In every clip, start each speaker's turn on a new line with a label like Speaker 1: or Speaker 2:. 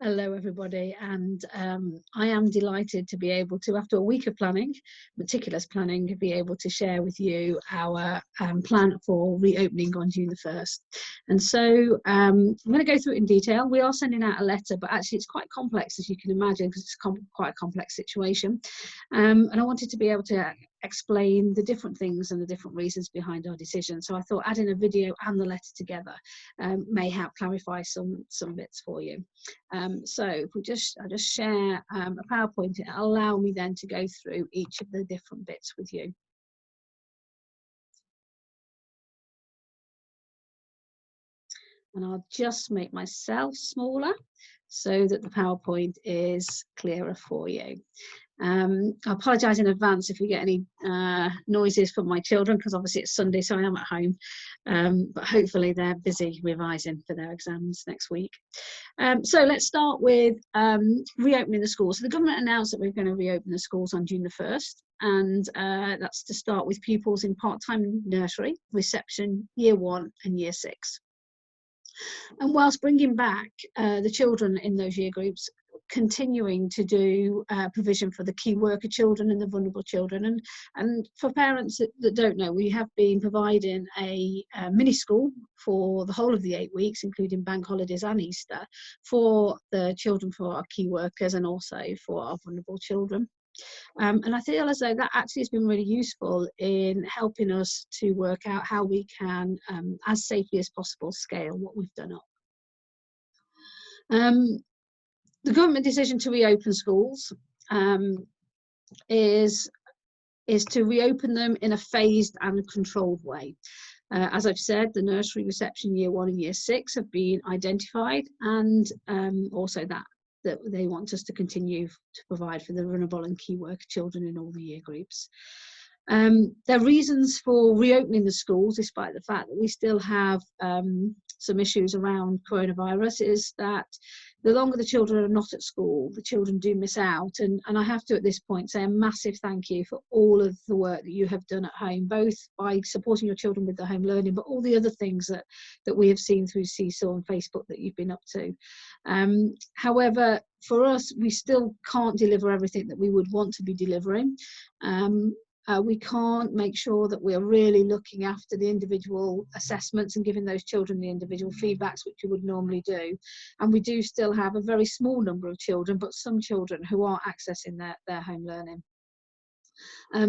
Speaker 1: Hello everybody, and I am delighted to be able to, after a week of planning, meticulous planning, be able to share with you our plan for reopening on June the 1st. And so I'm going to go through it in detail. We are sending out a letter, but actually it's quite complex, as you can imagine, because it's quite a complex situation. And I wanted to be able to explain the different things and the different reasons behind our decision. So I thought adding a video and the letter together may help clarify some bits for you. So if I just share a PowerPoint, it'll allow me then to go through each of the different bits with you. And I'll just make myself smaller so that the PowerPoint is clearer for you. I apologise in advance if we get any noises from my children, because obviously it's Sunday, so I am at home, but hopefully they're busy revising for their exams next week. So let's start with reopening the schools. So the government announced that we're going to reopen the schools on June the 1st, and that's to start with pupils in part-time nursery, reception, year 1 and year 6. And whilst bringing back the children in those year groups, continuing to do provision for the key worker children and the vulnerable children. And for parents that don't know, we have been providing a mini school for the whole of the 8 weeks, including bank holidays and Easter, for the children, for our key workers, and also for our vulnerable children. And I feel as though that actually has been really useful in helping us to work out how we can, as safely as possible, scale what we've done up. The government decision to reopen schools is to reopen them in a phased and controlled way. As I've said, the nursery, reception, year 1 and year 6 have been identified, and also that they want us to continue to provide for the vulnerable and key worker children in all the year groups. Their reasons for reopening the schools, despite the fact that we still have some issues around coronavirus, is that the longer the children are not at school, the children do miss out. And I have to at this point say a massive thank you for all of the work that you have done at home, both by supporting your children with the home learning, but all the other things that we have seen through Seesaw and Facebook that you've been up to. However, for us, we still can't deliver everything that we would want to be delivering. We can't make sure that we're really looking after the individual assessments and giving those children the individual feedbacks which we would normally do. And we do still have a very small number of children, but some children who are accessing their home learning.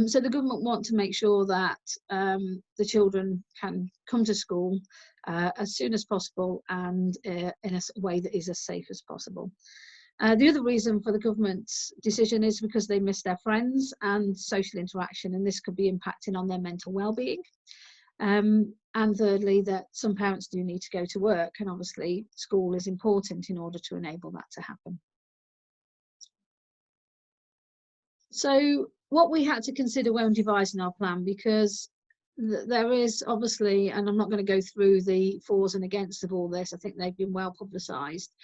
Speaker 1: So the government want to make sure that the children can come to school as soon as possible and in a way that is as safe as possible. The other reason for the government's decision is because they miss their friends and social interaction, and this could be impacting on their mental well-being. And thirdly, that some parents do need to go to work, and obviously school is important in order to enable that to happen. So what we had to consider when devising our plan, because there is obviously, and I'm not going to go through the fors and against of all this, I think they've been well publicised.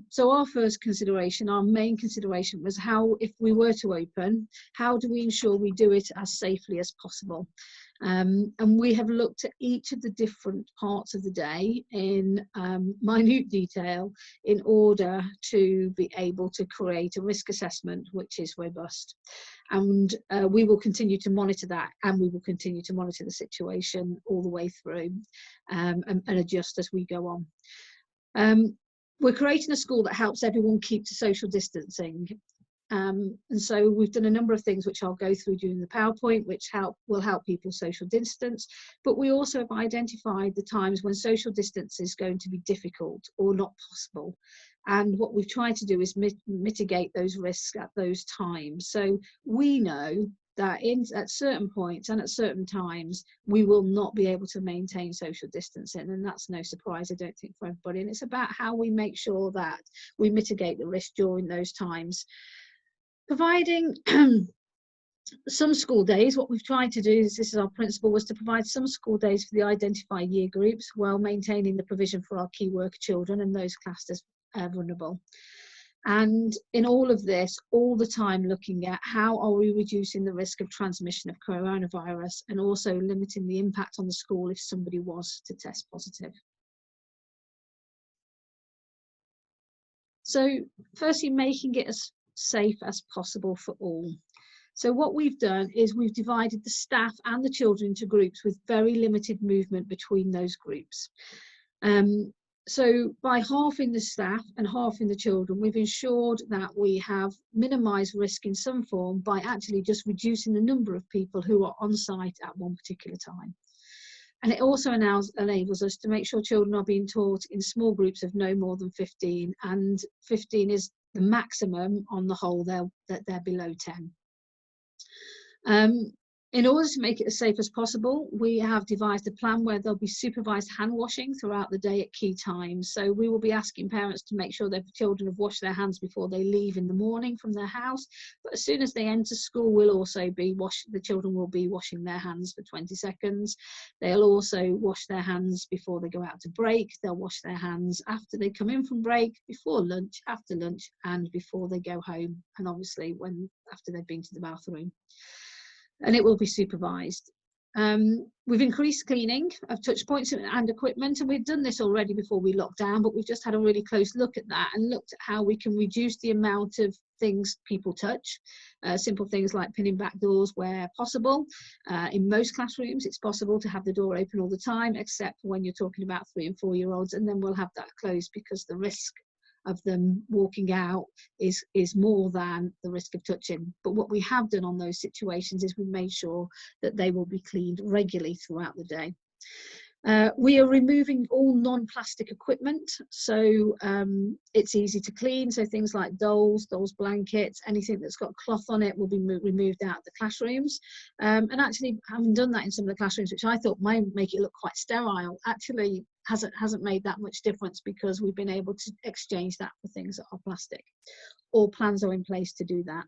Speaker 1: So our first consideration, our main consideration, was how, if we were to open, how do we ensure we do it as safely as possible? And we have looked at each of the different parts of the day in minute detail in order to be able to create a risk assessment which is robust. And we will continue to monitor that, and we will continue to monitor the situation all the way through and adjust as we go on. We're creating a school that helps everyone keep to social distancing. And so we've done a number of things which I'll go through during the PowerPoint, which will help people social distance. But we also have identified the times when social distance is going to be difficult or not possible. And what we've tried to do is mitigate those risks at those times. So we know that at certain points and at certain times, we will not be able to maintain social distancing, and that's no surprise, I don't think, for everybody. And it's about how we make sure that we mitigate the risk during those times. Providing some school days, what we've tried to do is, this is our principle, was to provide some school days for the identified year groups while maintaining the provision for our key worker children and those classed as vulnerable. And in all of this, all the time looking at how are we reducing the risk of transmission of coronavirus, and also limiting the impact on the school if somebody was to test positive. So firstly, making it as safe as possible for all. So what we've done is we've divided the staff and the children into groups with very limited movement between those groups. So by halving the staff and halving the children, we've ensured that we have minimised risk in some form by actually just reducing the number of people who are on site at one particular time. And it also enables us to make sure children are being taught in small groups of no more than 15, and 15 is the maximum on the whole, that they're below 10. In order to make it as safe as possible, we have devised a plan where there'll be supervised hand washing throughout the day at key times. So we will be asking parents to make sure their children have washed their hands before they leave in the morning from their house. But as soon as they enter school, the children will be washing their hands for 20 seconds. They'll also wash their hands before they go out to break. They'll wash their hands after they come in from break, before lunch, after lunch, and before they go home. And obviously after they've been to the bathroom. And it will be supervised. We've increased cleaning of touch points and equipment, and we've done this already before we locked down, but we've just had a really close look at that and looked at how we can reduce the amount of things people touch. Simple things like pinning back doors where possible. In most classrooms, it's possible to have the door open all the time, except when you're talking about 3 and 4 year olds, and then we'll have that closed because the risk of them walking out is more than the risk of touching. But what we have done on those situations is we made sure that they will be cleaned regularly throughout the day. We are removing all non-plastic equipment, so it's easy to clean. So things like dolls blankets, anything that's got cloth on it will be removed out of the classrooms. And actually, having done that in some of the classrooms, which I thought might make it look quite sterile, actually hasn't made that much difference, because we've been able to exchange that for things that are plastic. All plans are in place to do that.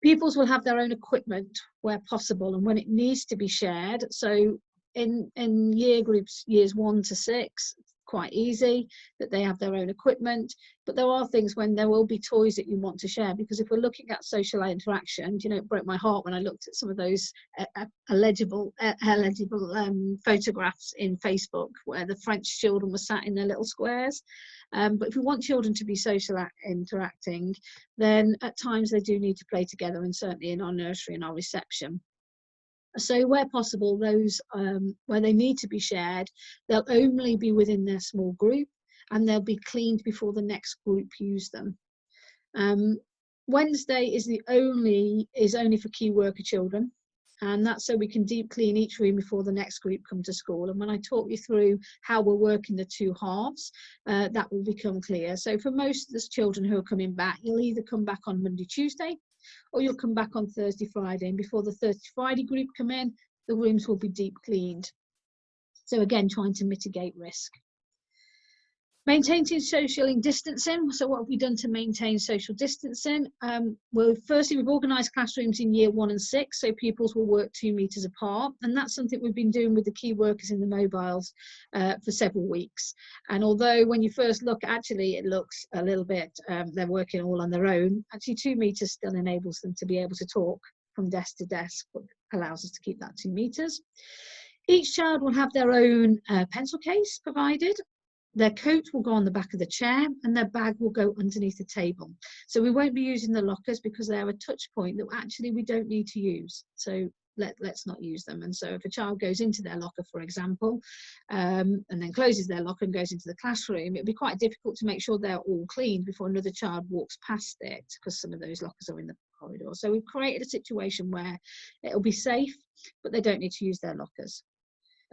Speaker 1: Pupils will have their own equipment where possible and when it needs to be shared. So in year groups, years 1 to 6, quite easy that they have their own equipment, but there are things when there will be toys that you want to share, because if we're looking at social interaction, you know, it broke my heart when I looked at some of those illegible photographs in Facebook where the French children were sat in their little squares. But if we want children to be social interacting, then at times they do need to play together, and certainly in our nursery and our reception. So where possible, those where they need to be shared, they'll only be within their small group, and they'll be cleaned before the next group use them. Wednesday is only for key worker children, and that's so we can deep clean each room before the next group come to school. And when I talk you through how we're working the 2 halves, that will become clear. So for most of the children who are coming back, you'll either come back on Monday, Tuesday, or you'll come back on Thursday, Friday, and before the Thursday, Friday group come in, the rooms will be deep cleaned. So again, trying to mitigate risk. Maintaining social distancing. So what have we done to maintain social distancing? Well, firstly, we've organised classrooms in year 1 and 6, so pupils will work 2 metres apart, and that's something we've been doing with the key workers in the mobiles for several weeks. And although when you first look, actually it looks a little bit, they're working all on their own, actually 2 metres still enables them to be able to talk from desk to desk, but allows us to keep that 2 metres. Each child will have their own pencil case provided. Their coat will go on the back of the chair, and their bag will go underneath the table. So we won't be using the lockers because they're a touch point that actually we don't need to use. So let's not use them. And so if a child goes into their locker, for example, and then closes their locker and goes into the classroom, it'd be quite difficult to make sure they're all cleaned before another child walks past it, because some of those lockers are in the corridor. So we've created a situation where it'll be safe, but they don't need to use their lockers.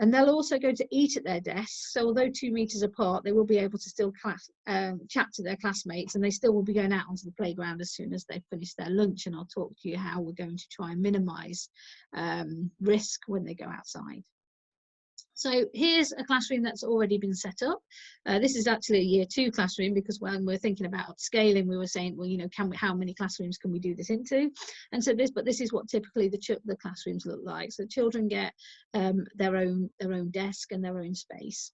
Speaker 1: And they'll also go to eat at their desks. So although 2 metres apart, they will be able to still chat to their classmates, and they still will be going out onto the playground as soon as they've finished their lunch. And I'll talk to you how we're going to try and minimise risk when they go outside. So here's a classroom that's already been set up. This is actually a year 2 classroom, because when we're thinking about upscaling, we were saying, well, you know, how many classrooms can we do this into? And so this is what typically the classrooms look like. So children get their own desk and their own space.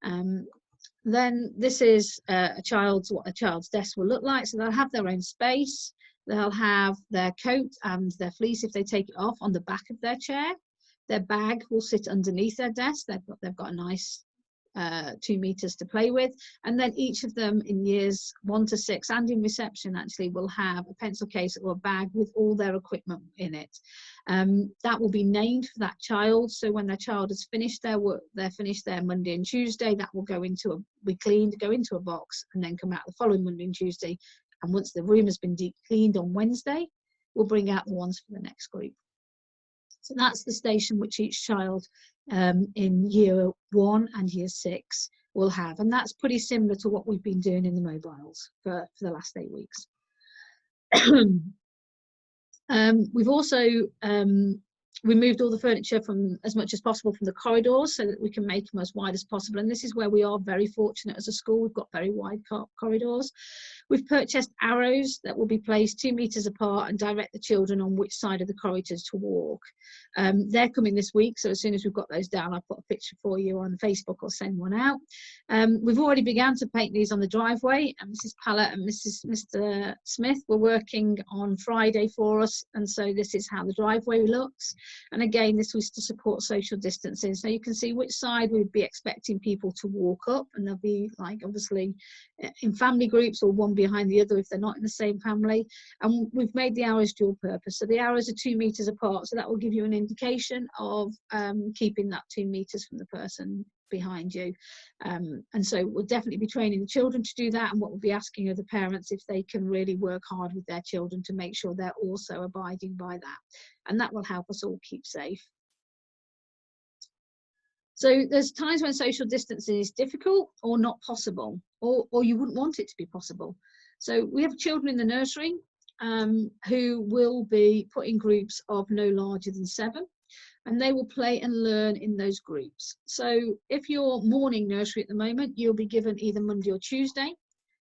Speaker 1: Then this is what a child's desk will look like. So they'll have their own space. They'll have their coat and their fleece, if they take it off, on the back of their chair. Their bag will sit underneath their desk. They've got a nice 2 meters to play with, and then each of them in years 1 to 6 and in reception actually will have a pencil case or a bag with all their equipment in it. That will be named for that child, so when their child has finished their work, they're finished their Monday and Tuesday, that will go into be cleaned, go into a box, and then come out the following Monday and Tuesday. And once the room has been deep cleaned on Wednesday, we'll bring out the ones for the next group. So that's the station which each child in year 1 and year 6 will have. And that's pretty similar to what we've been doing in the mobiles for the last 8 weeks. We've also removed all the furniture from as much as possible from the corridors so that we can make them as wide as possible. And this is where we are very fortunate as a school. We've got very wide corridors. We've purchased arrows that will be placed 2 meters apart and direct the children on which side of the corridors to walk. They're coming this week, so as soon as we've got those down, I'll put a picture for you on Facebook or send one out. We've already begun to paint these on the driveway, and Mrs. Pallett and Mr. Smith were working on Friday for us, and so this is how the driveway looks. And again, this was to support social distancing, so you can see which side we'd be expecting people to walk up, and they'll be like obviously in family groups or one behind the other if they're not in the same family. And we've made the arrows dual purpose, so the arrows are 2 meters apart, so that will give you an indication of keeping that 2 meters from the person behind you. And so we'll definitely be training the children to do that, and what we'll be asking of the parents if they can really work hard with their children to make sure they're also abiding by that, and that will help us all keep safe. So there's times when social distancing is difficult or not possible, or you wouldn't want it to be possible. So we have children in the nursery who will be put in groups of no larger than 7, and they will play and learn in those groups. So if you're morning nursery at the moment, you'll be given either Monday or Tuesday,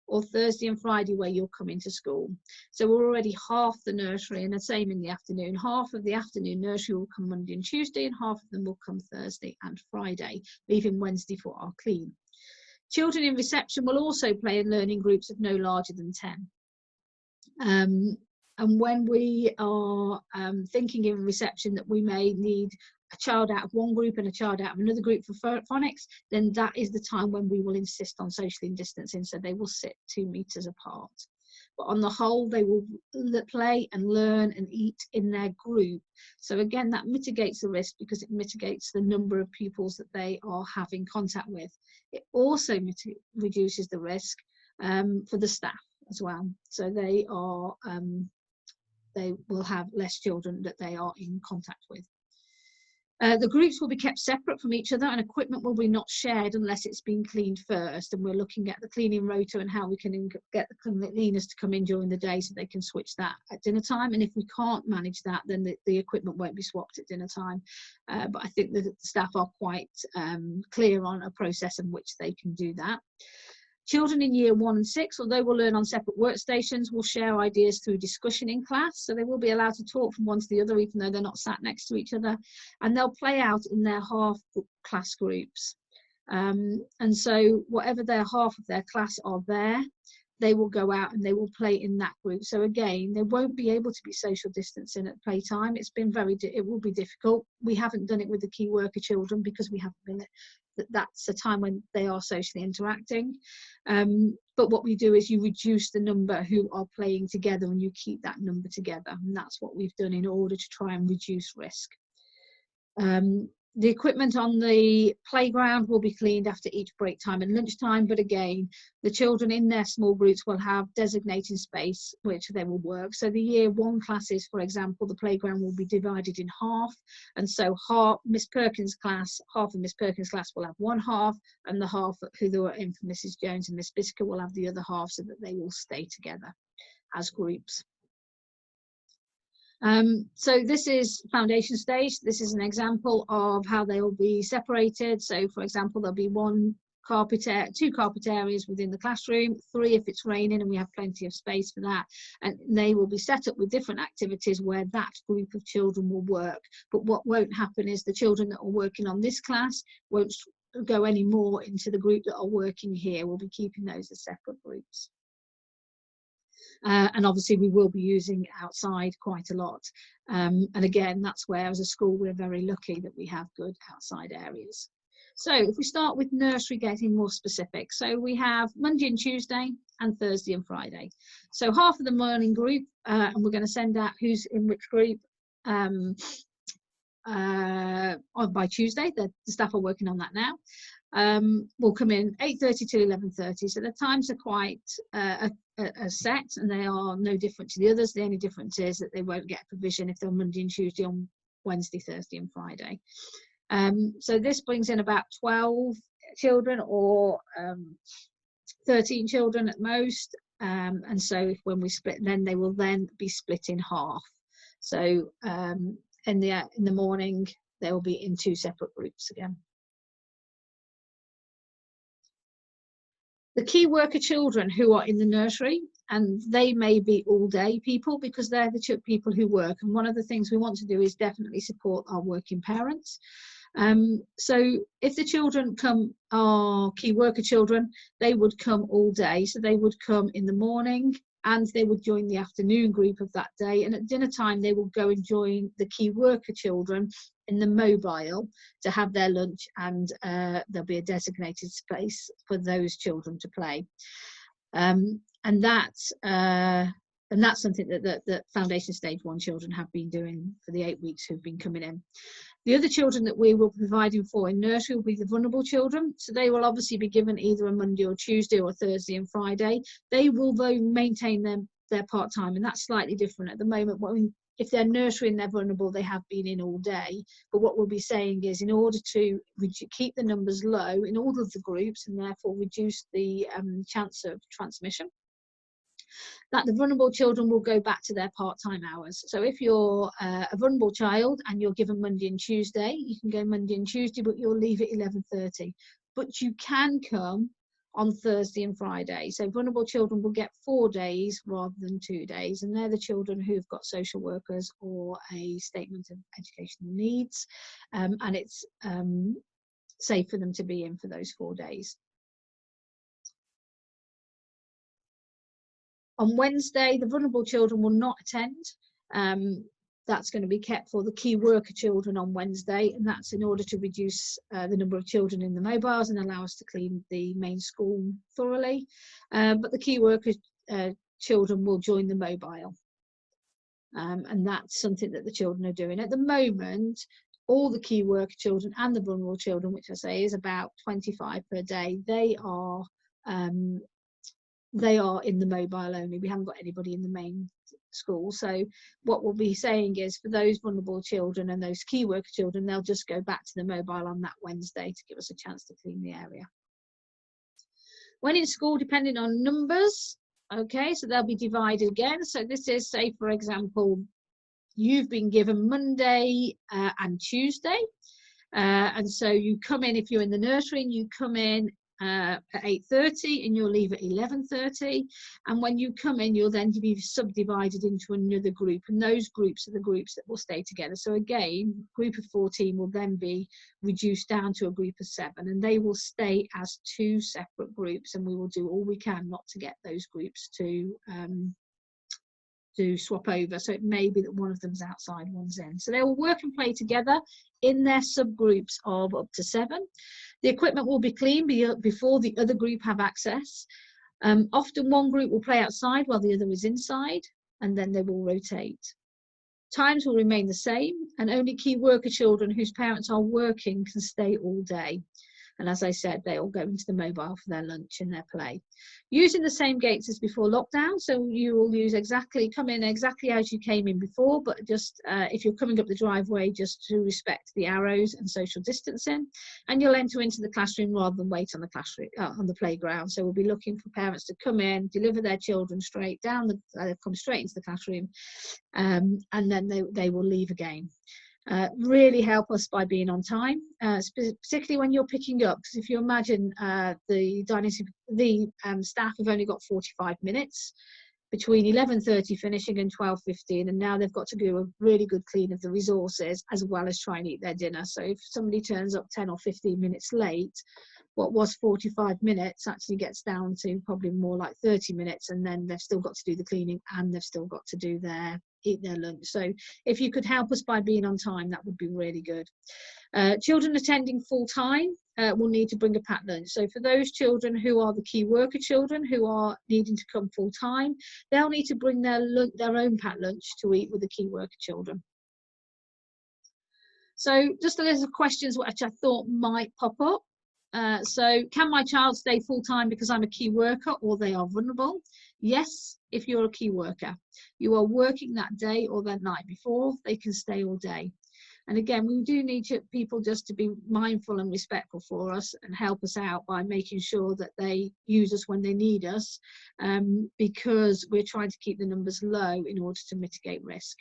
Speaker 1: or Thursday and Friday where you'll come into school. So we're already half the nursery, and the same in the afternoon. Half of the afternoon nursery will come Monday and Tuesday, and half of them will come Thursday and Friday, leaving Wednesday for our clean. Children in reception will also play and learn in groups of no larger than 10. And when we are thinking in reception that we may need a child out of one group and a child out of another group for phonics, then that is the time when we will insist on socially distancing, so they will sit 2 meters apart. But on the whole, they will play and learn and eat in their group. So again, that mitigates the risk because it mitigates the number of pupils that they are having contact with. It also reduces the risk for the staff as well. So they will have less children that they are in contact with. The groups will be kept separate from each other, and equipment will be not shared unless it's been cleaned first. And we're looking at the cleaning rota and how we can get the cleaners to come in during the day so they can switch that at dinner time. And if we can't manage that, then the equipment won't be swapped at dinner time. But I think that the staff are quite clear on a process in which they can do that. Children in year 1 and 6, although we'll learn on separate workstations, will share ideas through discussion in class. So they will be allowed to talk from one to the other, even though they're not sat next to each other. And they'll play out in their half class groups. And so whatever their half of their class are there, they will go out and they will play in that group. So again, they won't be able to be social distancing at playtime. It will be difficult. We haven't done it with the key worker children because we haven't been, that's a time when they are socially interacting. But what we do is you reduce the number who are playing together and you keep that number together. And that's what we've done in order to try and reduce risk. The equipment on the playground will be cleaned after each break time and lunchtime, but again, the children in their small groups will have designated space which they will work. So the year 1 classes, for example, the playground will be divided in half, and so half of Miss Perkins' class will have one half, and the half who they were in for Mrs. Jones and Miss Bisker will have the other half, so that they will stay together as groups. So this is foundation stage. This is an example of how they will be separated. So for example, there'll be 2 carpet areas within the classroom, 3 if it's raining and we have plenty of space for that. And they will be set up with different activities where that group of children will work. But what won't happen is the children that are working on this class won't go any more into the group that are working here. We'll be keeping those as separate groups. And obviously we will be using outside quite a lot. And again, that's where as a school we're very lucky that we have good outside areas. So if we start with nursery, getting more specific. So we have Monday and Tuesday and Thursday and Friday. So half of the morning group, and we're going to send out who's in which group by Tuesday. The staff are working on that now. Will come in 8:30 to 11:30. So the times are quite set, and they are no different to the others. The only difference is that they won't get provision if they're Monday and Tuesday on Wednesday, Thursday and Friday. So this brings in about 12 children or 13 children at most. And so when we split, then they will then be split in half. So in the morning, they will be in 2 separate groups again. The key worker children who are in the nursery, and they may be all day people because they're the people who work. And one of the things we want to do is definitely support our working parents. So if the children are key worker children, they would come all day. So they would come in the morning and they would join the afternoon group of that day. And at dinner time, they will go and join the key worker children in the mobile to have their lunch, and there'll be a designated space for those children to play. And that's something that Foundation Stage 1 children have been doing for the 8 weeks who've been coming in. The other children that we will be providing for in nursery will be the vulnerable children. So they will obviously be given either a Monday or Tuesday or Thursday and Friday. They will, though, maintain their part-time, and that's slightly different at the moment. If they're nursery and they're vulnerable, they have been in all day. But what we'll be saying is, in order to keep the numbers low in all of the groups and therefore reduce the chance of transmission, that the vulnerable children will go back to their part-time hours. So if you're a vulnerable child and you're given Monday and Tuesday, you can go Monday and Tuesday, but you'll leave at 11:30. But you can come on Thursday and Friday. So vulnerable children will get 4 days rather than 2 days. And they're the children who've got social workers or a statement of educational needs. And it's safe for them to be in for those 4 days. On Wednesday, the vulnerable children will not attend. That's going to be kept for the key worker children on Wednesday, and that's in order to reduce the number of children in the mobiles and allow us to clean the main school thoroughly. But the key worker children will join the mobile. And that's something that the children are doing. At the moment, all the key worker children and the vulnerable children, which I say is about 25 per day, they are in the mobile only. We haven't got anybody in the main school. So what we'll be saying is, for those vulnerable children and those key worker children, they'll just go back to the mobile on that Wednesday to give us a chance to clean the area. When in school, depending on numbers, okay, so they'll be divided again. So this is, say, for example, you've been given Monday and Tuesday. And so you come in, if you're in the nursery, and you come in at 8:30 and you'll leave at 11:30, and when you come in, you'll then be subdivided into another group, and those groups are the groups that will stay together. So again, group of 14 will then be reduced down to a group of 7, and they will stay as 2 separate groups, and we will do all we can not to get those groups to swap over. So it may be that one of them's outside, one's in. So they will work and play together in their subgroups of up to 7. The equipment will be clean before the other group have access. Often one group will play outside while the other is inside, and then they will rotate. Times will remain the same, and only key worker children whose parents are working can stay all day. And as I said, they all go into the mobile for their lunch and their play. Using the same gates as before lockdown, so you will come in exactly as you came in before, but just if you're coming up the driveway, just to respect the arrows and social distancing. And you'll enter into the classroom rather than wait on the classroom on the playground. So we'll be looking for parents to come in, deliver their children straight down, come straight into the classroom, and then they will leave again. Really help us by being on time, particularly when you're picking up, because if you imagine the staff have only got 45 minutes between 11:30 finishing and 12:15, and now they've got to do a really good clean of the resources as well as try and eat their dinner. So if somebody turns up 10 or 15 minutes late, what was 45 minutes actually gets down to probably more like 30 minutes, and then they've still got to do the cleaning and they've still got to do their eat their lunch. So if you could help us by being on time, that would be really good. Children attending full-time will need to bring a packed lunch. So for those children who are the key worker children who are needing to come full-time, they'll need to bring their own packed lunch to eat with the key worker children. So just a list of questions which I thought might pop up. So can my child stay full-time because I'm a key worker or they are vulnerable? Yes, if you're a key worker. You are working that day or that night before, they can stay all day. And again, we do need people just to be mindful and respectful for us and help us out by making sure that they use us when they need us, because we're trying to keep the numbers low in order to mitigate risk.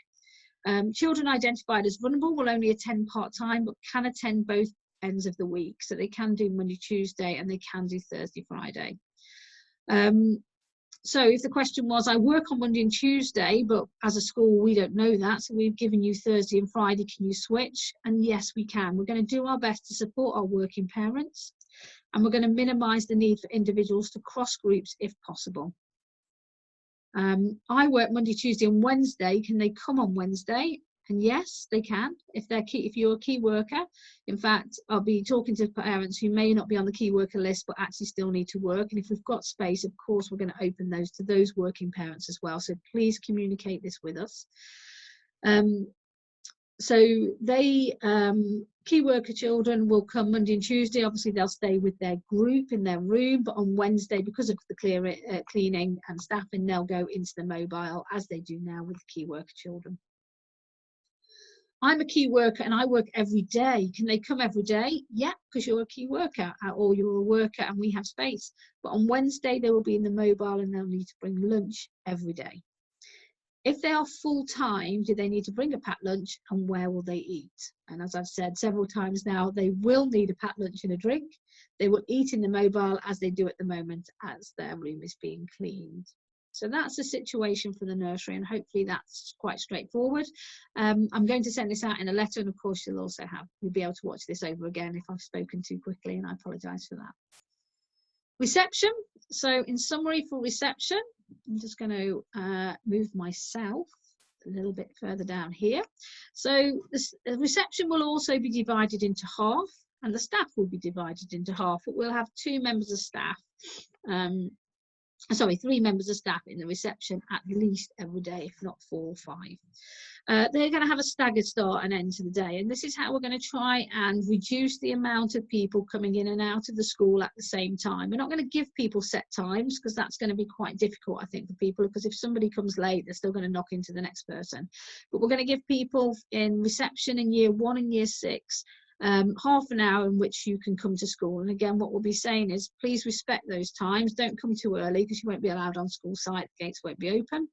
Speaker 1: Children identified as vulnerable will only attend part-time but can attend both ends of the week. So they can do Monday, Tuesday, and they can do Thursday, Friday. So if the question was, I work on Monday and Tuesday, but as a school, we don't know that. So we've given you Thursday and Friday, can you switch? And yes, we can. We're going to do our best to support our working parents. And we're going to minimise the need for individuals to cross groups if possible. I work Monday, Tuesday and Wednesday. Can they come on Wednesday? And yes, they can if you're a key worker. In fact, I'll be talking to parents who may not be on the key worker list but actually still need to work. And if we've got space, of course, we're going to open those to those working parents as well. So please communicate this with us. So they key worker children will come Monday and Tuesday. Obviously, they'll stay with their group in their room, but on Wednesday, because of the cleaning and staffing, they'll go into the mobile as they do now with the key worker children. I'm a key worker and I work every day. Can they come every day? Yeah, because you're a key worker or you're a worker and we have space. But on Wednesday, they will be in the mobile and they'll need to bring lunch every day. If they are full-time, do they need to bring a packed lunch and where will they eat? And as I've said several times now, they will need a packed lunch and a drink. They will eat in the mobile as they do at the moment as their room is being cleaned. So that's the situation for the nursery, and hopefully that's quite straightforward. I'm going to send this out in a letter, and of course you'll be able to watch this over again if I've spoken too quickly, and I apologise for that. Reception. So in summary for reception, I'm just going to move myself a little bit further down here. So the reception will also be divided into half, and the staff will be divided into half, but we'll have 2 members of staff. Sorry, 3 members of staff in the reception at least every day, if not 4 or 5. They're going to have a staggered start and end to the day, and this is how we're going to try and reduce the amount of people coming in and out of the school at the same time. We're not going to give people set times because that's going to be quite difficult, I think, for people, because if somebody comes late, they're still going to knock into the next person. But we're going to give people in reception in year 1 and year 6 half an hour in which you can come to school. And again, what we'll be saying is please respect those times. Don't come too early because you won't be allowed on school site, the gates won't be open.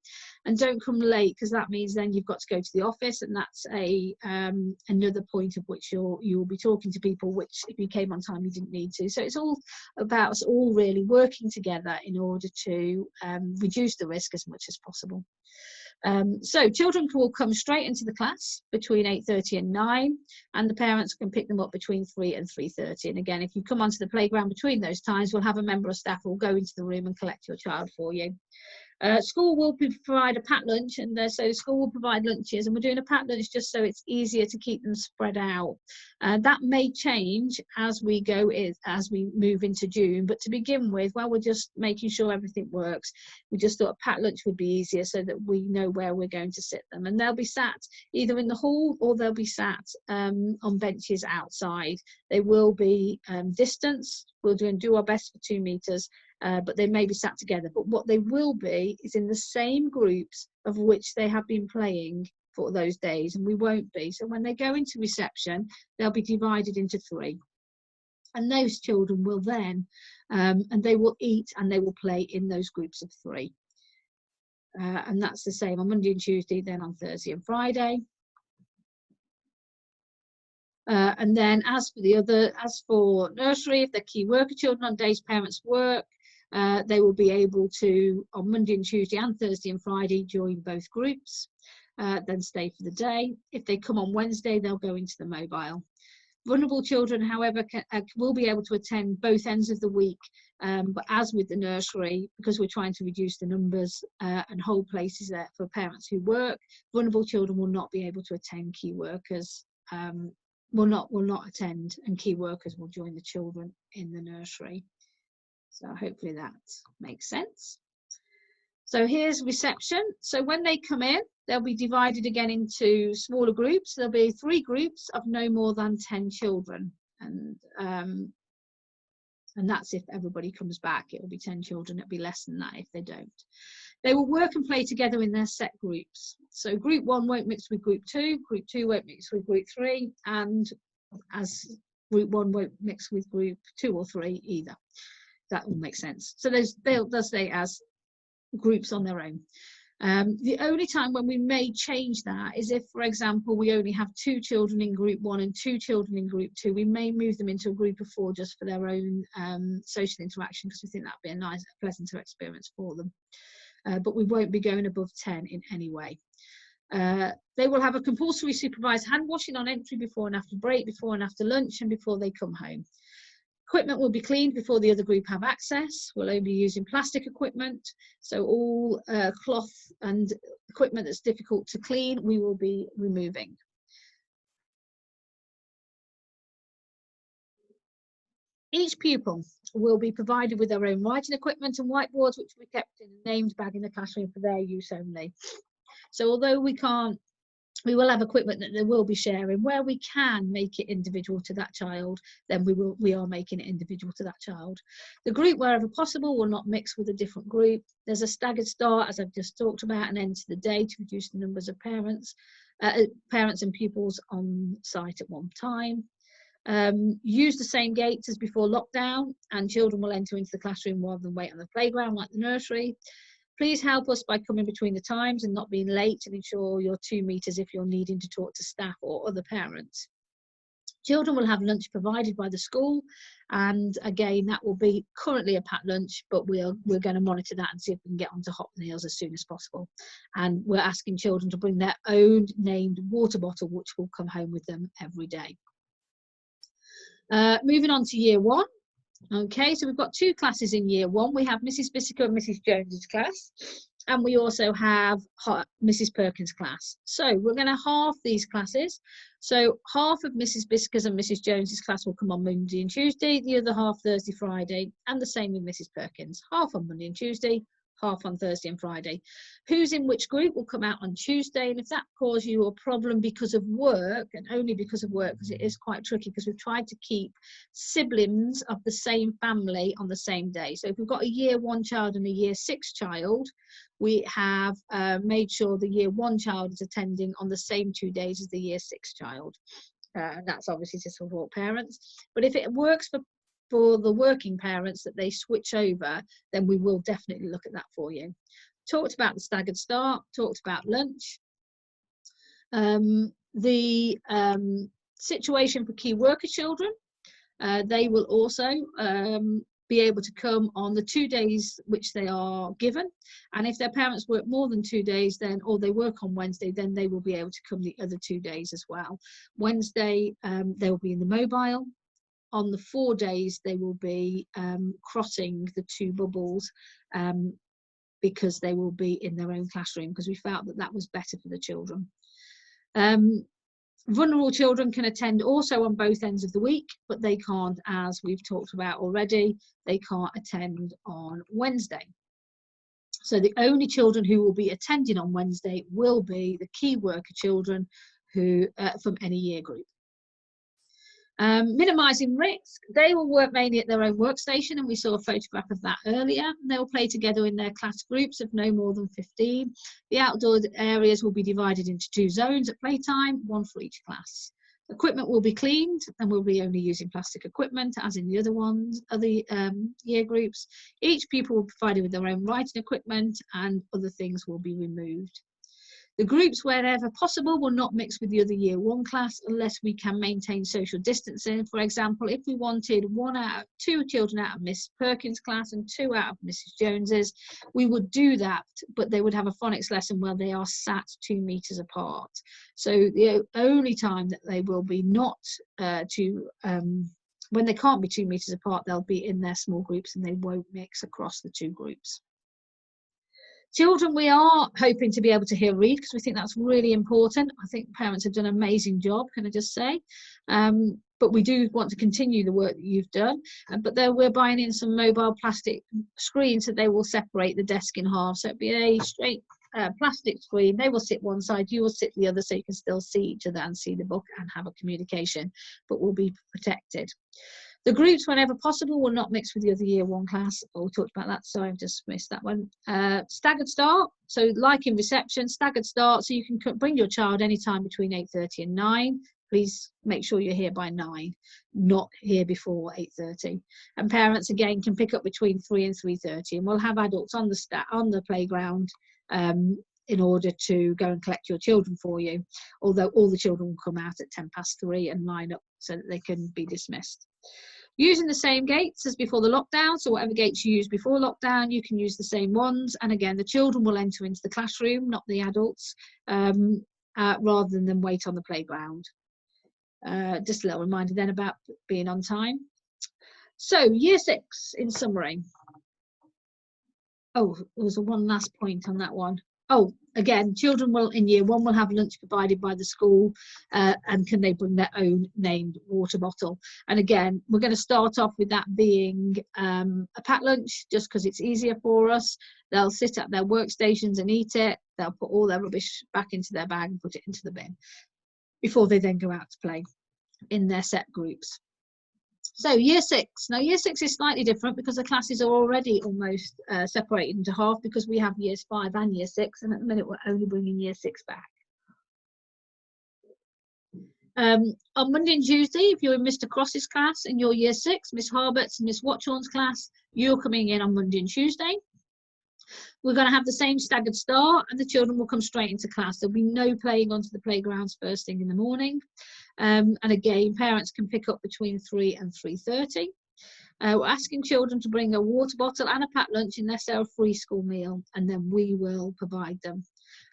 Speaker 1: And don't come late because that means then you've got to go to the office, and that's another point of which you will be talking to people, which if you came on time you didn't need to. So it's all about us all really working together in order to reduce the risk as much as possible. So children will come straight into the class between 8:30 and 9, and the parents can pick them up between 3 and 3:30. And again, if you come onto the playground between those times, we'll have a member of staff who will go into the room and collect your child for you. School will provide a packed lunch, and so school will provide lunches, and we're doing a packed lunch just so it's easier to keep them spread out. That may change as we move into June, but to begin with, while we're just making sure everything works, we just thought a packed lunch would be easier so that we know where we're going to sit them, and they'll be sat either in the hall or they'll be sat on benches outside. They will be distanced. We'll do our best for 2 meters. But they may be sat together. But what they will be is in the same groups of which they have been playing for those days, and we won't be. So when they go into reception, they'll be divided into 3. And those children will then, and they will eat and they will play in those groups of 3. And that's the same on Monday and Tuesday, then on Thursday and Friday. And then as for nursery, if they're key worker children on days parents work, they will be able to, on Monday and Tuesday and Thursday and Friday, join both groups, then stay for the day. If they come on Wednesday, they'll go into the mobile. Vulnerable children, however, will be able to attend both ends of the week, but as with the nursery, because we're trying to reduce the numbers and hold places there for parents who work, vulnerable children will not be able to attend. Key workers will not attend, and key workers will join the children in the nursery. So hopefully that makes sense. So here's reception. So when they come in, they'll be divided again into smaller groups. There'll be 3 groups of no more than 10 children. And that's if everybody comes back. It will be 10 children. It'll be less than that if they don't. They will work and play together in their set groups. So group 1 won't mix with group 2. Group 2 won't mix with group 3. And as group 1 won't mix with group 2 or 3 either. That all makes sense. So they'll stay as groups on their own. The only time when we may change that is if, for example, we only have 2 children in group 1 and 2 children in group 2. We may move them into a group of 4 just for their own social interaction, because we think that'd be a nice, pleasanter experience for them. But we won't be going above 10 in any way. They will have a compulsory supervised hand washing on entry, before and after break, before and after lunch, and before they come home. Equipment will be cleaned before the other group have access. We'll only be using plastic equipment. So all cloth and equipment that's difficult to clean, we will be removing. Each pupil will be provided with their own writing equipment and whiteboards, which will be kept in a named bag in the classroom for their use only. So although we will have equipment that they will be sharing. Where we can make it individual to that child, then we are making it individual to that child. The group, wherever possible, will not mix with a different group. There's a staggered start, as I've just talked about, and end to the day to reduce the numbers of parents and pupils on site at one time. Use the same gates as before lockdown, and children will enter into the classroom rather than wait on the playground like the nursery. Please help us by coming between the times and not being late, and ensure you're 2 meters if you're needing to talk to staff or other parents. Children will have lunch provided by the school, and again, that will be currently a packed lunch, but we're going to monitor that and see if we can get onto hot meals as soon as possible. And we're asking children to bring their own named water bottle, which will come home with them every day. Moving on to year 1. Okay, so we've got 2 classes in year 1. We have Mrs. Bissiker and Mrs. Jones's class, and we also have Mrs. Perkins' class. So we're going to halve these classes. So half of Mrs. Bissiker's and Mrs. Jones's class will come on Monday and Tuesday, the other half Thursday, Friday, and the same with Mrs. Perkins. Half on Monday and Tuesday, half on Thursday and Friday. Who's in which group will come out on Tuesday, and if that causes you a problem because of work, and only because of work, because it is quite tricky, because we've tried to keep siblings of the same family on the same day. So if we've got a year 1 child and a year 6 child, we have made sure the year 1 child is attending on the same 2 days as the year 6 child. And that's obviously to support parents. But if it works for the working parents that they switch over, then we will definitely look at that for you. Talked about the staggered start, talked about lunch. The situation for key worker children, they will also be able to come on the 2 days which they are given, and if their parents work more than 2 days, then, or they work on Wednesday, then they will be able to come the other 2 days as well. Wednesday they will be in the mobile. On the 4 days, they will be crossing the 2 bubbles because they will be in their own classroom, because we felt that that was better for the children. Vulnerable children can attend also on both ends of the week, but they can't, as we've talked about already, they can't attend on Wednesday. So the only children who will be attending on Wednesday will be the key worker children who from any year group. Minimising risk, they will work mainly at their own workstation, and we saw a photograph of that earlier. They'll play together in their class groups of no more than 15. The outdoor areas will be divided into 2 zones at playtime, 1 for each class. Equipment will be cleaned, and we'll be only using plastic equipment as in the other year groups. Each pupil will be provided with their own writing equipment, and other things will be removed. The groups, wherever possible, will not mix with the other year one class unless we can maintain social distancing. For example, if we wanted 2 children out of Miss Perkins' class and 2 out of Mrs. Jones's, we would do that, but they would have a phonics lesson where they are sat 2 meters apart. So the only time that they will be not when they can't be 2 meters apart, they'll be in their small groups and they won't mix across the 2 groups. Children, we are hoping to be able to hear read because we think that's really important. I think parents have done an amazing job, can I just say? But we do want to continue the work that you've done. But we're buying in some mobile plastic screens so they will separate the desk in half. So it'll be a straight plastic screen. They will sit one side, you will sit the other, so you can still see each other and see the book and have a communication, but will be protected. The groups, whenever possible, will not mix with the other year one class. Oh, we talked about that, so I've just missed that one. Staggered start, so like in reception, staggered start, so you can bring your child anytime between 8:30 and 9. Please make sure you're here by 9, not here before 8:30. And parents, again, can pick up between 3 and 3:30, and we'll have adults on the playground in order to go and collect your children for you, although all the children will come out at 3:10 and line up so that they can be dismissed. Using the same gates as before the lockdown, so whatever gates you used before lockdown, you can use the same ones. And again, the children will enter into the classroom, not the adults, rather than them wait on the playground. Just a little reminder then about being on time. So year 6 in summary. Oh, there was one last point on that one. Oh, again, children will in year 1 will have lunch provided by the school, and can they bring their own named water bottle? And again, we're going to start off with that being a packed lunch, just because it's easier for us. They'll sit at their workstations and eat it. They'll put all their rubbish back into their bag and put it into the bin before they then go out to play in their set groups. So year 6. Now year 6 is slightly different because the classes are already almost separated into half, because we have years 5 and year 6, and at the minute we're only bringing year 6 back. On Monday and Tuesday, if you're in Mr. Cross's class in your year 6, Miss Harbert's and Miss Watchorn's class, you're coming in on Monday and Tuesday. We're going to have the same staggered start, and the children will come straight into class. There'll be no playing onto the playgrounds first thing in the morning. And again, parents can pick up between 3 and 3:30. We're asking children to bring a water bottle and a packed lunch unless they're a free school meal, and then we will provide them.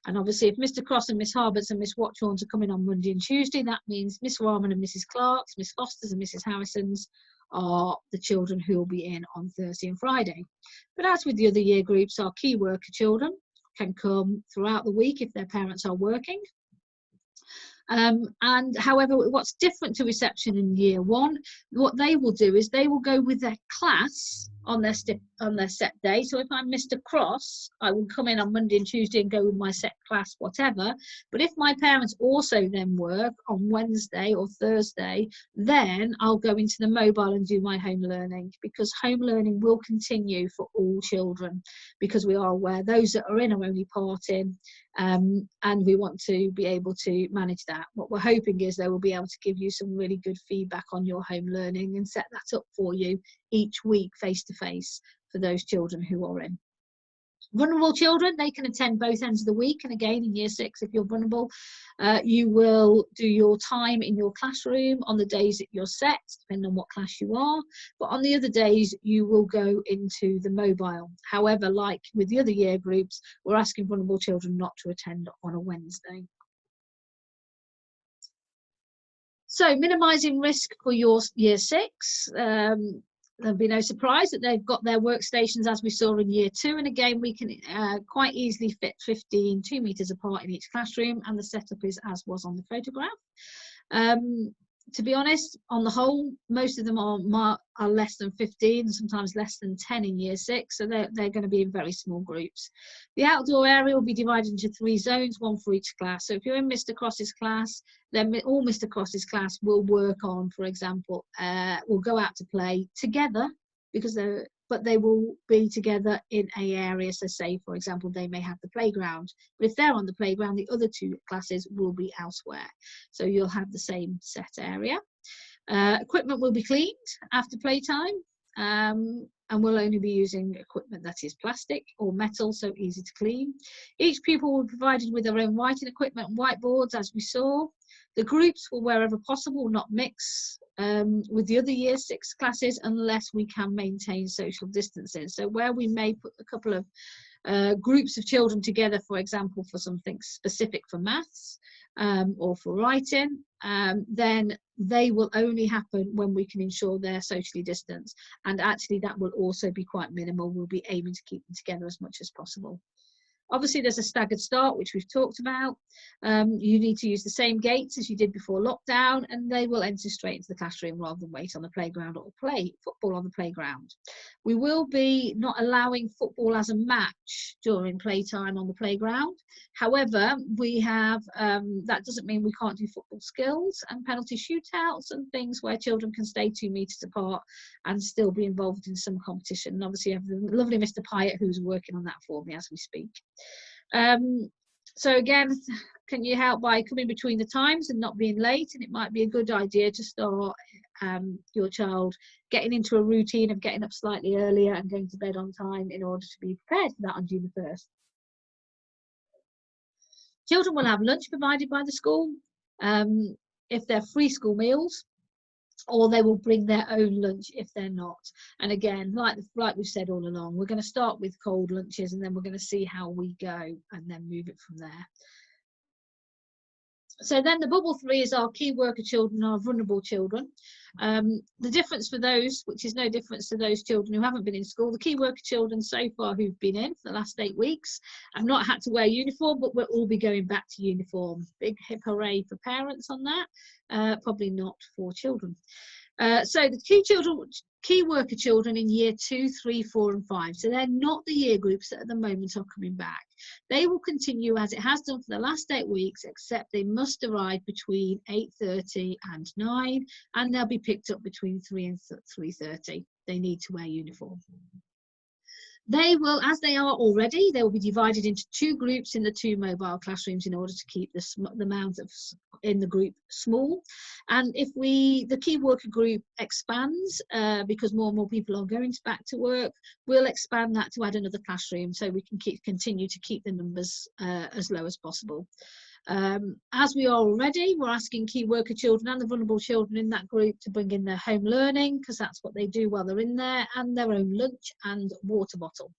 Speaker 1: And obviously, if Mr. Cross and Miss Harberts and Miss Watchorns are coming on Monday and Tuesday, that means Miss Rahman and Mrs. Clark's, Miss Foster's and Mrs. Harrison's are the children who will be in on Thursday and Friday. But as with the other year groups, our key worker children can come throughout the week if their parents are working. And however, what's different to reception in year 1, what they will do is they will go with their class on their set day. So if I'm Mr. Cross, I will come in on Monday and Tuesday and go with my set class, whatever. But if my parents also then work on Wednesday or Thursday, then I'll go into the mobile and do my home learning, because home learning will continue for all children, because we are aware those that are in are only part in, and we want to be able to manage that. What we're hoping is they will be able to give you some really good feedback on your home learning and set that up for you each week face to face for those children who are in. Vulnerable children, they can attend both ends of the week, and again in year 6, if you're vulnerable, you will do your time in your classroom on the days that you're set, depending on what class you are, but on the other days you will go into the mobile. However, like with the other year groups, we're asking vulnerable children not to attend on a Wednesday. So minimising risk for your year 6. There'll be no surprise that they've got their workstations as we saw in year 2, and again we can quite easily fit 15 2 meters apart in each classroom, and the setup is as was on the photograph. To be honest, on the whole, most of them are less than 15, sometimes less than 10 in year 6, so they're going to be in very small groups. The outdoor area will be divided into 3 zones, 1 for each class. So if you're in Mr. Cross's class, then all Mr. Cross's class will work on, for example, will go out to play together, because they will be together in a area. So say, for example, they may have the playground, but if they're on the playground, the other 2 classes will be elsewhere. So you'll have the same set area. Equipment will be cleaned after playtime. and we'll only be using equipment that is plastic or metal, so easy to clean. Each pupil will be provided with their own writing equipment and whiteboards, as we saw. The groups will, wherever possible, not mix with the other year 6 classes unless we can maintain social distancing. So where we may put a couple of groups of children together, for example, for something specific for maths or for writing, then they will only happen when we can ensure they're socially distanced. And actually that will also be quite minimal. We'll be aiming to keep them together as much as possible. Obviously, there's a staggered start, which we've talked about. You need to use the same gates as you did before lockdown, and they will enter straight into the classroom rather than wait on the playground or play football on the playground. We will be not allowing football as a match during playtime on the playground. However, we have, that doesn't mean we can't do football skills and penalty shootouts and things where children can stay 2 meters apart and still be involved in some competition. And obviously, you have the lovely Mr. Pyatt who's working on that for me as we speak. So again, can you help by coming between the times and not being late? And it might be a good idea to start your child getting into a routine of getting up slightly earlier and going to bed on time in order to be prepared for that on June the 1st. Children will have lunch provided by the school if they're free school meals, or they will bring their own lunch if they're not. And again, like we've said all along, we're going to start with cold lunches and then we're going to see how we go and then move it from there. So then the bubble 3 is our key worker children, our vulnerable children. The difference for those, which is no difference to those children who haven't been in school, the key worker children so far who've been in for the last 8 weeks have not had to wear uniform, but we'll all be going back to uniform. Big hip hooray for parents on that, probably not for children. So the key worker children in year 2, 3, 4 and 5, so they're not the year groups that at the moment are coming back. They will continue as it has done for the last 8 weeks, except they must arrive between 8:30 and 9, and they'll be picked up between 3 and 3:30. They need to wear uniform. They will, as they are already, they will be divided into 2 groups in the 2 mobile classrooms in order to keep the amount of in the group small. And if the key worker group expands because more and more people are going back to work, we'll expand that to add another classroom so we can continue to keep the numbers as low as possible. As we are already, we're asking key worker children and the vulnerable children in that group to bring in their home learning, because that's what they do while they're in there, and their own lunch and water bottle.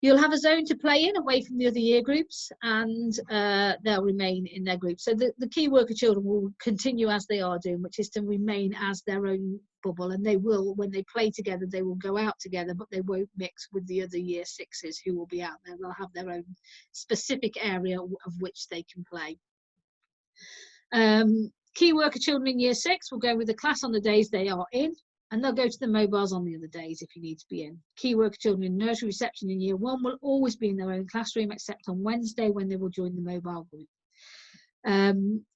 Speaker 1: You'll have a zone to play in away from the other year groups, and they'll remain in their group. So the key worker children will continue as they are doing, which is to remain as their own bubble, and they will, when they play together, they will go out together, but they won't mix with the other year 6s who will be out there. They'll have their own specific area of which they can play. Key worker children in year 6 will go with the class on the days they are in, and they'll go to the mobiles on the other days if you need to be in. Key worker children in nursery reception in year 1 will always be in their own classroom, except on Wednesday when they will join the mobile group.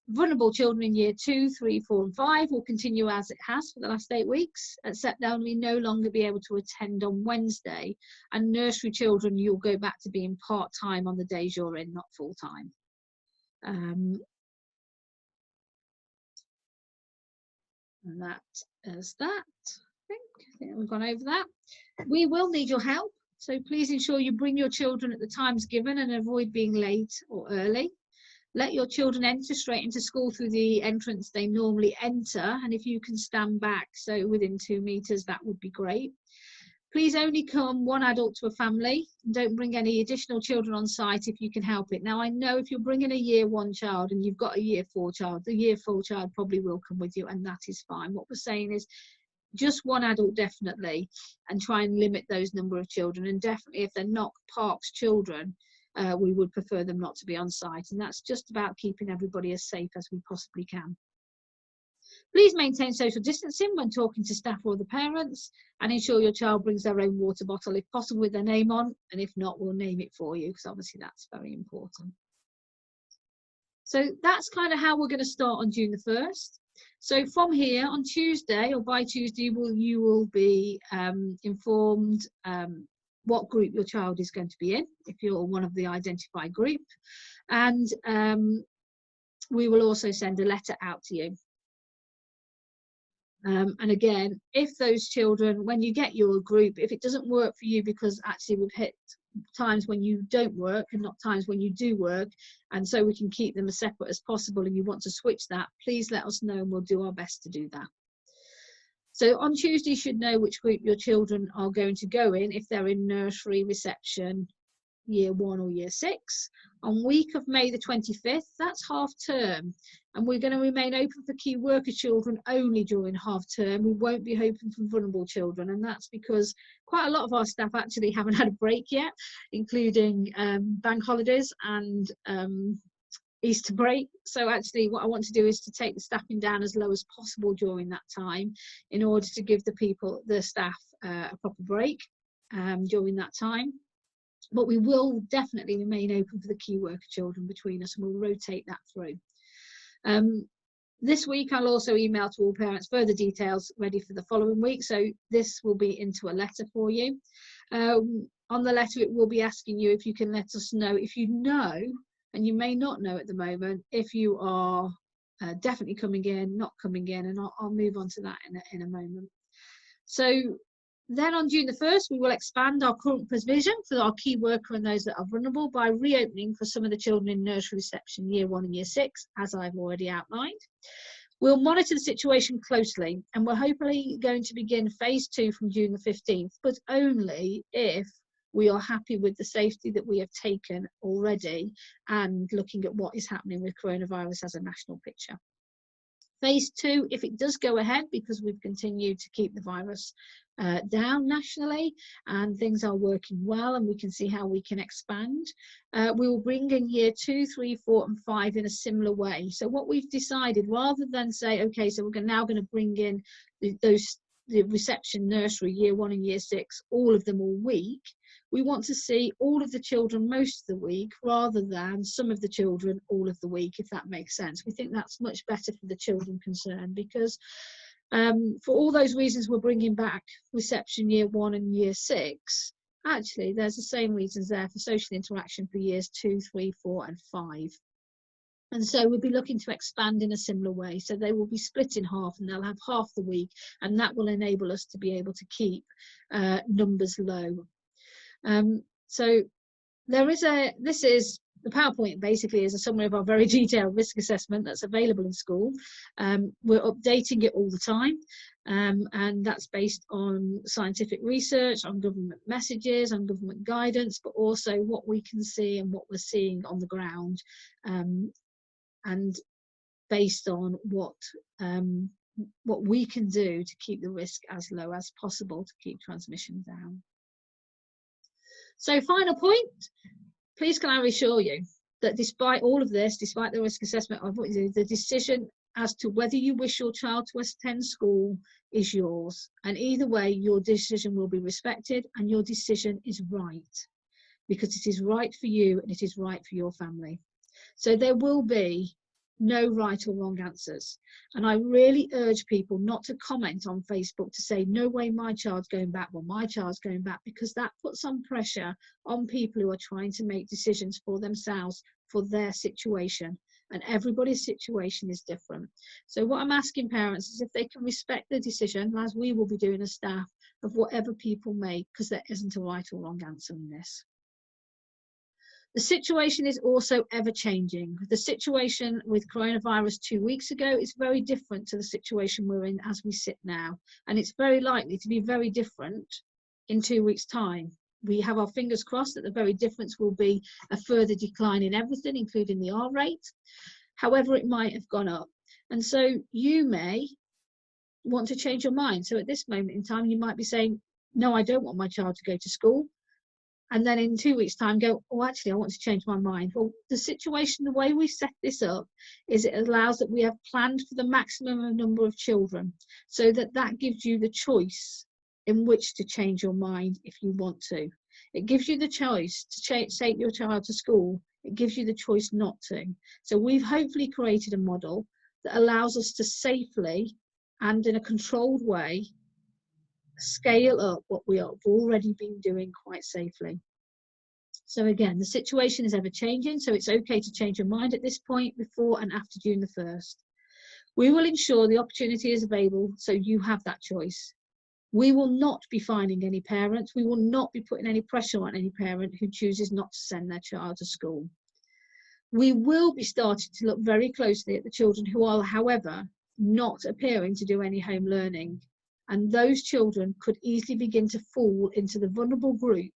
Speaker 1: Vulnerable children in year 2, 3, 4 and 5 will continue as it has for the last 8 weeks, except they'll no longer be able to attend on Wednesday. And nursery children, you'll go back to being part-time on the days you're in, not full-time. And that is that. I think we've gone over that. We will need your help, so please ensure you bring your children at the times given and avoid being late or early. Let your children enter straight into school through the entrance they normally enter, and if you can stand back, so within 2 meters, that would be great. Please only come 1 adult to a family. Don't bring any additional children on site if you can help it. Now, I know if you're bringing a year 1 child and you've got a year 4 child, the year 4 child probably will come with you, and that is fine. What we're saying is just 1 adult definitely, and try and limit those number of children. And definitely if they're not Parks children, we would prefer them not to be on site. And that's just about keeping everybody as safe as we possibly can. Please maintain social distancing when talking to staff or the parents, and ensure your child brings their own water bottle if possible with their name on, and if not, we'll name it for you, because obviously that's very important. So that's kind of how we're going to start on June the 1st. So from here on Tuesday, or by Tuesday, you will be informed what group your child is going to be in, if you're one of the identified group, and we will also send a letter out to you. And again, if those children, when you get your group, if it doesn't work for you because actually we've hit times when you don't work and not times when you do work, and so we can keep them as separate as possible, and you want to switch that, please let us know and we'll do our best to do that. So on Tuesday, you should know which group your children are going to go in if they're in nursery, reception, year 1 or year 6. On week of May the 25th, that's half term, and we're going to remain open for key worker children only during half term. We won't be open for vulnerable children, and that's because quite a lot of our staff actually haven't had a break yet, including bank holidays and Easter break. So actually what I want to do is to take the staffing down as low as possible during that time in order to give the staff a proper break during that time. But we will definitely remain open for the key worker children between us, and we'll rotate that through. This week I'll also email to all parents further details ready for the following week, so this will be into a letter for you. On the letter it will be asking you if you can let us know if you know, and you may not know at the moment, if you are definitely coming in, not coming in, and I'll move on to that in a moment. So then on June the 1st, we will expand our current provision for our key worker and those that are vulnerable by reopening for some of the children in nursery reception year 1 and year 6, as I've already outlined. We'll monitor the situation closely, and we're hopefully going to begin phase 2 from June the 15th, but only if we are happy with the safety that we have taken already and looking at what is happening with coronavirus as a national picture. Phase 2, if it does go ahead, because we've continued to keep the virus down nationally and things are working well and we can see how we can expand, we will bring in year 2, 3, 4 and 5 in a similar way. So what we've decided, rather than say, okay, so we're now going to bring in the reception nursery year 1 and year 6, all of them all week, we want to see all of the children most of the week rather than some of the children all of the week, if that makes sense. We think that's much better for the children concerned, because for all those reasons we're bringing back reception year 1 and year 6, actually there's the same reasons there for social interaction for years 2, 3, 4 and 5. And so we'll be looking to expand in a similar way. So they will be split in half and they'll have half the week, and that will enable us to be able to keep numbers low. So there is this is the PowerPoint basically is a summary of our very detailed risk assessment that's available in school. We're updating it all the time, and that's based on scientific research, on government messages, on government guidance, but also what we can see and what we're seeing on the ground, and based on what we can do to keep the risk as low as possible to keep transmission down. So final point, please can I reassure you that despite all of this, despite the risk assessment of what you do, the decision as to whether you wish your child to attend school is yours. And either way, your decision will be respected and your decision is right, because it is right for you and it is right for your family. So there will be no right or wrong answers. And I really urge people not to comment on Facebook to say, no way my child's going back, well, my child's going back, because that puts some pressure on people who are trying to make decisions for themselves, for their situation. And everybody's situation is different. So what I'm asking parents is if they can respect the decision, as we will be doing as staff, of whatever people make, because there isn't a right or wrong answer in this. The situation is also ever changing. The situation with coronavirus 2 weeks ago is very different to the situation we're in as we sit now. And it's very likely to be very different in 2 weeks' time. We have our fingers crossed that the very difference will be a further decline in everything, including the R rate. However, it might have gone up. And so you may want to change your mind. So at this moment in time, you might be saying, no, I don't want my child to go to school. And then in 2 weeks' time go, oh, actually, I want to change my mind. Well, the situation, the way we set this up is it allows that we have planned for the maximum number of children, so that gives you the choice in which to change your mind if you want to. It gives you the choice to take your child to school. It gives you the choice not to. So we've hopefully created a model that allows us to safely and in a controlled way scale up what we have already been doing quite safely. So again, the situation is ever changing, so it's okay to change your mind at this point before and after June the 1st. We will ensure the opportunity is available so you have that choice. We will not be fining any parents. We will not be putting any pressure on any parent who chooses not to send their child to school. We will be starting to look very closely at the children who are, however, not appearing to do any home learning. And those children could easily begin to fall into the vulnerable group,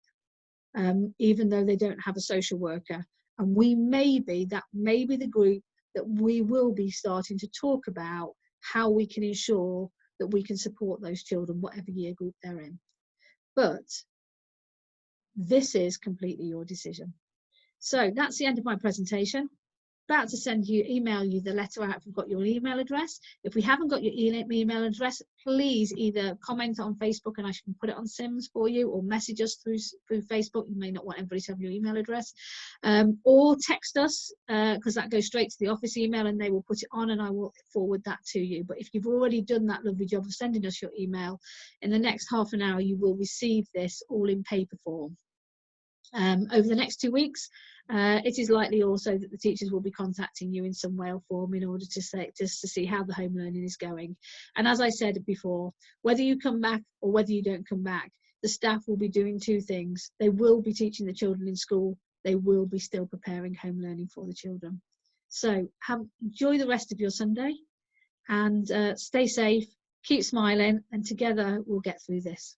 Speaker 1: even though they don't have a social worker. And that may be the group that we will be starting to talk about how we can ensure that we can support those children, whatever year group they're in. But this is completely your decision. So that's the end of my presentation. About to email you the letter out if we've got your email address. If we haven't got your email address, please either comment on Facebook and I can put it on Sims for you, or message us through Facebook. You may not want everybody to have your email address, or text us, because that goes straight to the office email and they will put it on and I will forward that to you. But if you've already done that lovely job of sending us your email, in the next half an hour you will receive this all in paper form. Over the next 2 weeks, it is likely also that the teachers will be contacting you in some way or form in order to see how the home learning is going. And as I said before, whether you come back or whether you don't come back, the staff will be doing two things. They will be teaching the children in school. They will be still preparing home learning for the children. So enjoy the rest of your Sunday and stay safe, keep smiling, and together we'll get through this.